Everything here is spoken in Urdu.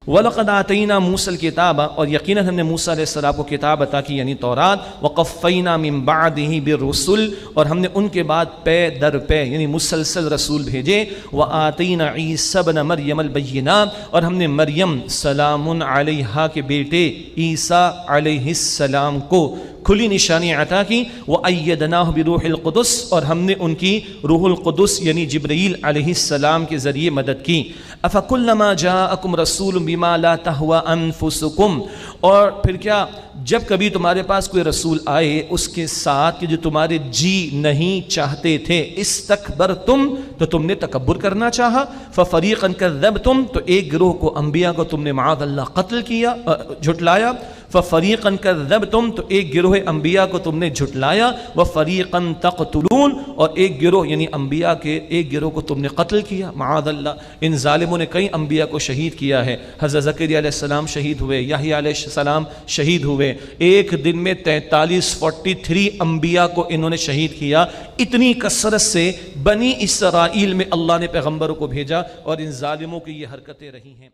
وَلَقَدْ آتَيْنَا مُوسَى الْكِتَابَ، اور یقیناً ہم نے موسیٰ علیہ السلام کو کتاب عطا کی یعنی تورات، وَقَفَّيْنَا مِن بَعْدِهِ بِالرُّسُلِ، اور ہم نے ان کے بعد پے در پے یعنی مسلسل رسول بھیجے، وَآتَيْنَا عِيسَى ابْنَ مَرْيَمَ الْبَيِّنَاتِ، اور ہم نے مریم سلام علیہا کے بیٹے عیسیٰ علیہ السلام کو کھلی نشانی عطا کی، وَأَيَّدْنَاهُ بِرُوحِ الْقُدُسِ، اور ہم نے ان کی روح القدس یعنی جبرائیل علیہ السلام کے ذریعے مدد کی۔ أَفَكُلَّمَا جَاءَكُمْ رَسُولٌ بِمَا لَا تَهْوَىٰ أَنفُسُكُمْ، اور پھر کیا جب کبھی تمہارے پاس کوئی رسول آئے اس کے ساتھ کہ جو تمہارے جی نہیں چاہتے تھے، استکبرتم، تو تم نے تکبر کرنا چاہا، فَفَرِيقًا كَذَّبْتُمْ، تو ایک گروہ کو انبیاء کو تم نے معاذ اللہ قتل کیا، جھٹلایا، فَفَرِيقًا كَذَّبْتُمْ، تو ایک گروہ انبیاء کو تم نے جھٹلایا، وَفَرِيقًا تَقْتُلُونَ، اور ایک گروہ یعنی انبیاء کے ایک گروہ کو تم نے قتل کیا معاذ اللہ۔ ان ظالموں نے کئی انبیاء کو شہید کیا ہے، حضرت زکریا علیہ السلام شہید ہوئے، یحییٰ علیہ السلام شہید ہوئے، ایک دن میں 43 انبیاء کو انہوں نے شہید کیا۔ اتنی کثرت سے بنی اسرائیل میں اللہ نے پیغمبروں کو بھیجا، اور ان ظالموں کی یہ حرکتیں رہی ہیں۔